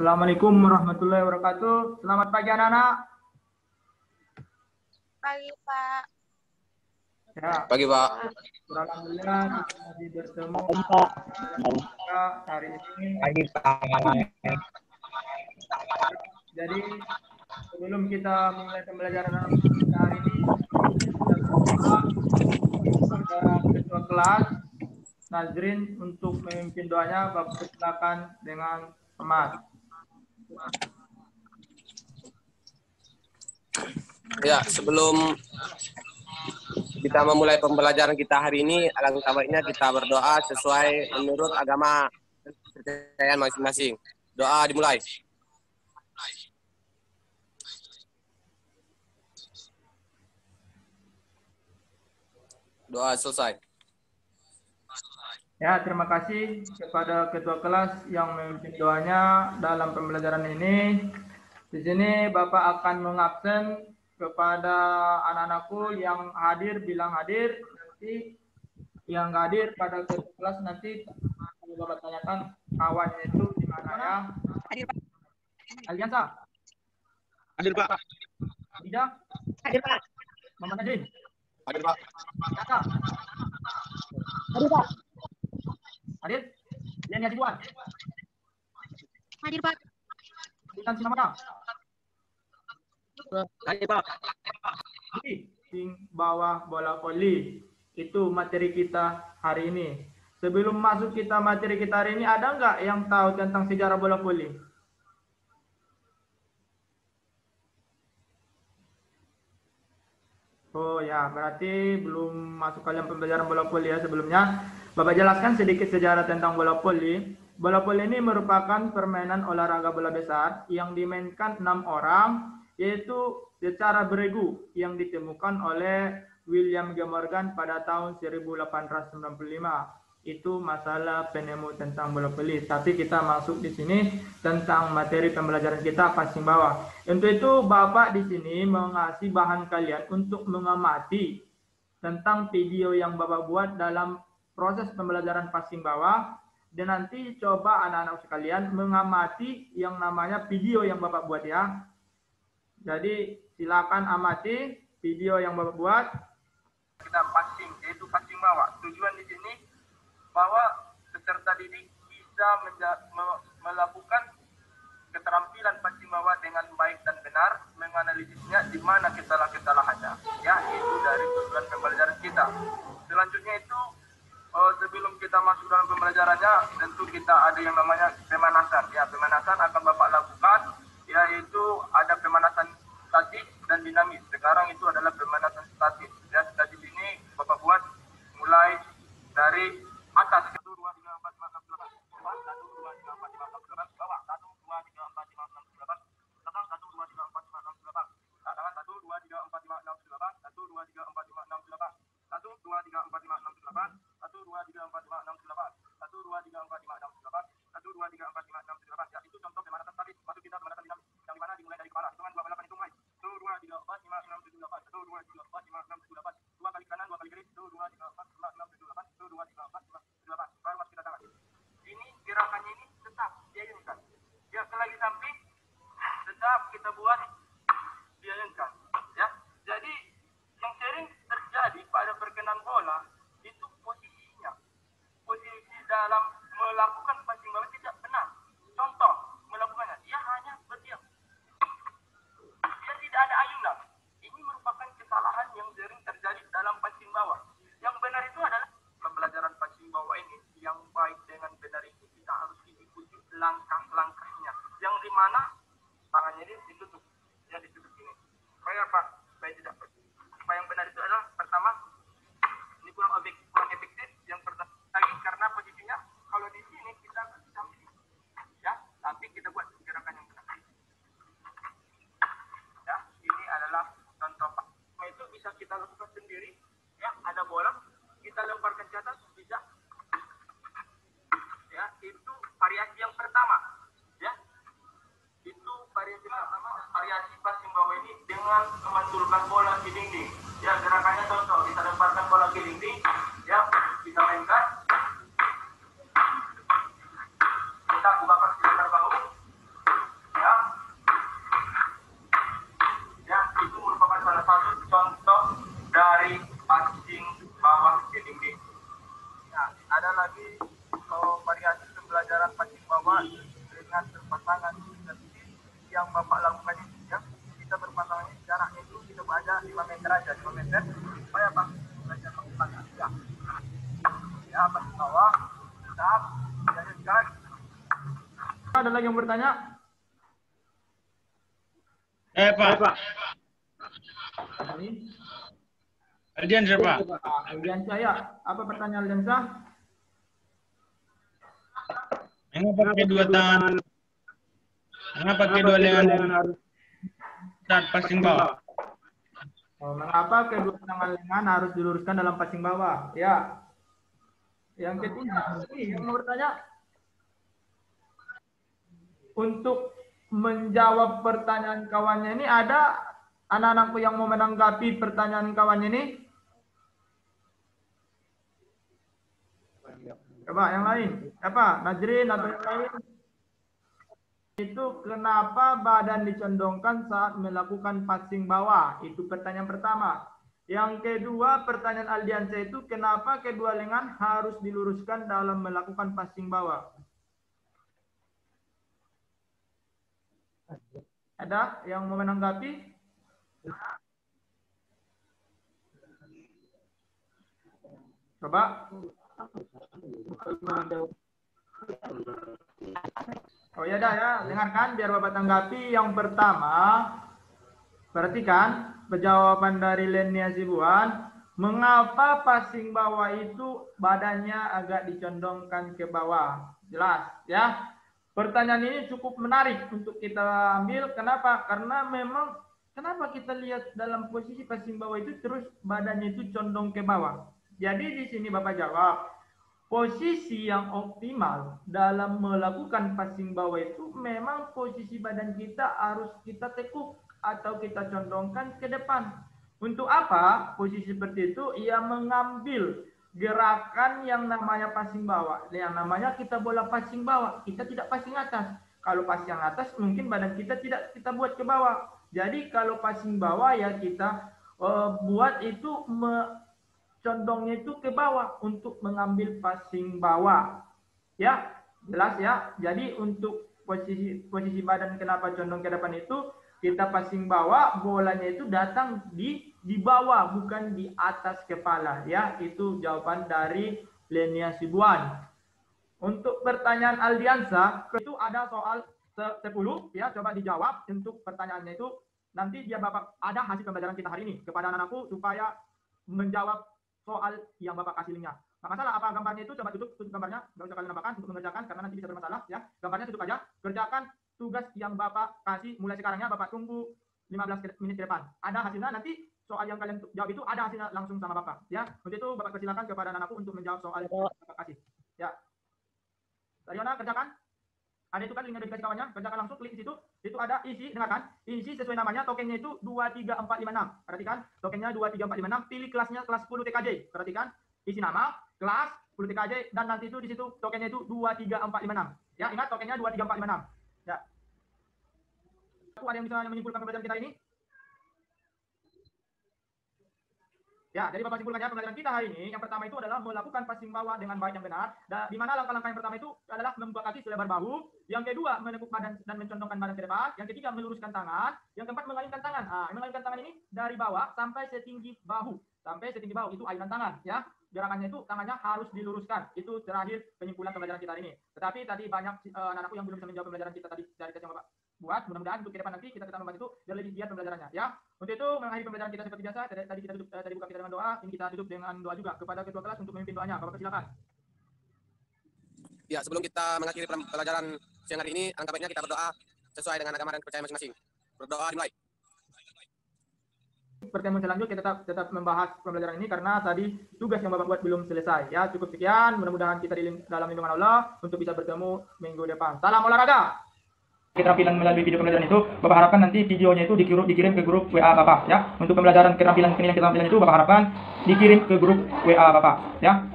Assalamualaikum warahmatullahi wabarakatuh. Selamat pagi anak-anak. Pagi, Pak. Ya, Pagi, Pak. alhamdulillah kita masih bertemu hari ini. Pagi, Pak. Jadi sebelum kita mulai pembelajaran kita hari ini, kita berdoa kepada ketua kelas Nazrin untuk memimpin doanya. Bapak silakan dengan hormat. Ya, sebelum kita memulai pembelajaran kita hari ini, alangkah baiknya kita berdoa sesuai menurut agama kepercayaan masing-masing. Doa dimulai. Doa selesai. Ya, terima kasih kepada ketua kelas yang memimpin doanya dalam pembelajaran ini. Di sini Bapak akan mengabsen kepada anak-anakku yang hadir bilang hadir, nanti yang nggak hadir pada ketua kelas nanti kalau Bapak tanyakan kawannya itu di mana ya. Hadir, Pak. Aliansa, Hadir, Pak. Ida, Hadir, Pak. Mama Najin, Hadir, Pak. Kata, Hadir, Pak. hadir, Lian Yasibuan, Hadir, Pak. Ikan Sinamata, Hadir, Pak. di bawah bola voli. Itu materi kita hari ini. Sebelum masuk kita materi kita hari ini, ada nggak yang tahu tentang sejarah bola voli? Oh ya, berarti belum masuk kalian pembelajaran bola voli ya sebelumnya. Bapak jelaskan sedikit sejarah tentang bola voli. Bola voli ini merupakan permainan olahraga bola besar yang dimainkan 6 orang, yaitu secara beregu yang ditemukan oleh William G. Morgan pada tahun 1895. Itu masalah penemu tentang bola voli. Tapi kita masuk di sini tentang materi pembelajaran kita passing bawah. Untuk itu Bapak di sini mengasih bahan kalian untuk mengamati tentang video yang Bapak buat dalam proses pembelajaran passing bawah, dan nanti coba anak-anak sekalian mengamati yang namanya video yang Bapak buat ya. Jadi silakan amati video yang Bapak buat. Kita passing, yaitu passing bawah. Tujuan di sini bahwa peserta didik bisa melakukan keterampilan passing bawah dengan baik dan benar, menganalisisnya di mana kesalahan-kesalahannya. Ya, itu dari tujuan pembelajaran kita. Selanjutnya itu, sebelum kita masuk dalam pembelajarannya, tentu kita ada yang namanya pemanasan. Ya, pemanasan akan Bapak lakukan, yaitu ada pemanasan statis dan dinamis. Sekarang itu adalah pemanasan statis. Ya, statis ini Bapak buat mulai dari atas 1 2 3 4 5 6 7 8 1 2 3 4 5 6 7 8 bawah 1 2 3 4 5 6 7 8 belakang 1 2 3 4 5 6 7 8 tangan 1 2 3 4 5 6 7 8 1 2 3 4 5 6 7 8 1 2 3 4 5 6 7 8 1 2 3 4 5 6 7 8 1 2 3 4 5 6 7 8 1 2 3 4 5 6 7 8. Ya, itu contoh pemanasan statis. Masuk kita pemanasan dinamis yang dimana dimulai dari kepala. Hitungan 2 8 hitung mulai 1 2 3 4 5 6 7 8 1 2 3 4 5 6 7 8 2 kali kanan 2 kali kiri 1 2 3 4 5 6 7 8 1 2 3 4 5 7 8. Baru masuk kita tangan. Ini gerakannya ini tetap diayunkan. Ya, lagi samping tetap kita buat diayunkan. Ya, jadi yang sering terjadi pada perkenan bola itu posisinya, posisi dalam melakukan passing bawah tidak benar. Contoh melakukannya, dia hanya berdiam. Dia tidak ada ayunan. Ini merupakan kesalahan yang sering terjadi dalam passing bawah. Yang benar itu adalah pembelajaran passing bawah ini yang baik dengan benar ini kita harus ikuti langkah-langkahnya. Yang dimana tangannya ini ditutup, ya ditutup ini. Supaya apa? Supaya tidak pergi. Supaya yang benar itu adalah pertama, ini kurang efektif. Yang pertama lagi karena posisinya kalau di sini kita samping, ya, tapi kita buat gerakan yang benar. Ya, ini adalah contoh. Itu bisa kita lakukan sendiri. Ya, ada bola, kita lemparkan ke atas, bisa. Ya, itu variasi yang pertama. Ya, itu variasi pertama. Variasi passing bawah ini dengan memantulkan bola ke dinding. Ya, gerakannya contoh, kita lemparkan bola ke dinding. Ya, kita mainkan. Kita buka sekitar bahu. atau variasi pembelajaran passing bawah dengan berpasangan seperti yang Bapak lakukan ini ya. Kita berpasangan ini jaraknya itu kita ada 5 meter aja, 5 meter supaya Pak belajar berpasangan ya. Ya, passing bawah tetap dilanjutkan. Ada lagi yang bertanya? Pak. Ini Aldiansa, Pak. Aldiansa ya. Apa pertanyaan Aldiansa? Mengapa pakai dua tangan? Mengapa pakai dua lengan harus saat passing bawah? Mengapa kedua tangan lengan harus diluruskan dalam passing bawah? Ya. Yang ketiga, yang mau bertanya, untuk menjawab pertanyaan kawannya ini, ada anak-anakku yang mau menanggapi pertanyaan kawannya ini? Coba yang lain. Apa? Najrin atau yang lain? Itu kenapa badan dicondongkan saat melakukan passing bawah? Itu pertanyaan pertama. Yang kedua, pertanyaan Aldiansa itu kenapa kedua lengan harus diluruskan dalam melakukan passing bawah? Ada yang mau menanggapi? Coba. Oh ya dah ya, dengarkan biar Bapak tanggapi. Yang pertama, perhatikan jawaban dari Lenia Sibuan. Mengapa passing bawah itu badannya agak dicondongkan ke bawah? Jelas ya. Pertanyaan ini cukup menarik untuk kita ambil. Kenapa? Karena memang kenapa kita lihat dalam posisi passing bawah itu terus badannya itu condong ke bawah. Jadi di sini Bapak jawab, posisi yang optimal dalam melakukan passing bawah itu memang posisi badan kita harus kita tekuk atau kita condongkan ke depan. Untuk apa? Posisi seperti itu ia mengambil gerakan yang namanya passing bawah. Yang namanya kita bola passing bawah, kita tidak passing atas. Kalau passing atas mungkin badan kita tidak kita buat ke bawah. Jadi kalau passing bawah ya kita buat itu condongnya itu ke bawah untuk mengambil passing bawah. Ya, jelas ya. Jadi untuk posisi badan kenapa condong ke depan itu kita passing bawah, bolanya itu datang di bawah bukan di atas kepala ya. Itu jawaban dari Lenia Sibuan. Untuk pertanyaan Aldiansa itu ada soal 10 ya, coba dijawab. Untuk pertanyaannya itu nanti dia Bapak ada hasil pembelajaran kita hari ini kepada anak-anakku supaya menjawab soal yang Bapak kasih linknya. Nggak masalah apa gambarnya itu, coba tutup gambarnya, nggak usah kalian nambahkan untuk mengerjakan karena nanti bisa bermasalah ya. Gambarnya tutup aja, kerjakan tugas yang Bapak kasih mulai sekarang ya. Bapak tunggu 15 menit ke depan. Ada hasilnya nanti, soal yang kalian jawab itu ada hasilnya langsung sama Bapak ya. Untuk itu Bapak persilakan kepada anak-anakku untuk menjawab soal yang Bapak kasih ya. Tariona kerjakan. Ada itu kan linknya dikasih kawannya, kerjakan langsung, klik di situ. Itu ada isi, dengarkan. Isi sesuai namanya, tokennya itu 23456. Perhatikan, tokennya 23456. Pilih kelasnya kelas 10 TKJ. Perhatikan, isi nama, kelas 10 TKJ, dan nanti itu di situ tokennya itu 23456. Ya, ingat tokennya 23456. Ya. Ada yang bisa menyimpulkan pembelajaran kita ini? Ya, jadi Bapak simpulkan ya, pembelajaran kita hari ini, yang pertama itu adalah melakukan passing bawah dengan baik dan benar. Di mana langkah-langkah yang pertama itu adalah membuka kaki selebar bahu. Yang kedua, menekuk badan dan mencondongkan badan ke depan. Yang ketiga, meluruskan tangan. Yang keempat, mengalirkan tangan. Mengalirkan tangan ini dari bawah sampai setinggi bahu. Sampai setinggi bahu, itu aliran tangan. Ya, gerakannya itu tangannya harus diluruskan. Itu terakhir penyimpulan pembelajaran kita hari ini. Tetapi tadi banyak anak-anakku yang belum bisa menjawab pembelajaran kita tadi dari tes yang Bapak buat. Mudah-mudahan untuk ke depan nanti kita tetap membahas itu biar lebih giat pembelajarannya ya. Untuk itu mengakhiri pembelajaran kita seperti biasa. Tadi kita tutup, tadi buka kita dengan doa, ini kita tutup dengan doa juga kepada ketua kelas untuk memimpin doanya. Bapak silakan. Ya, sebelum kita mengakhiri pelajaran siang hari ini, alangkah baiknya kita berdoa sesuai dengan agama dan kepercayaan masing-masing. Berdoa dimulai. Pertemuan selanjutnya kita tetap membahas pembelajaran ini karena tadi tugas yang Bapak buat belum selesai ya. Cukup sekian, mudah-mudahan kita dalam lindungan Allah untuk bisa bertemu minggu depan. Salam olahraga. Keterampilan melalui video pembelajaran itu, Bapak harapkan nanti videonya itu dikirim ke grup WA Bapak ya. Untuk pembelajaran keterampilan itu Bapak harapkan dikirim ke grup WA Bapak ya.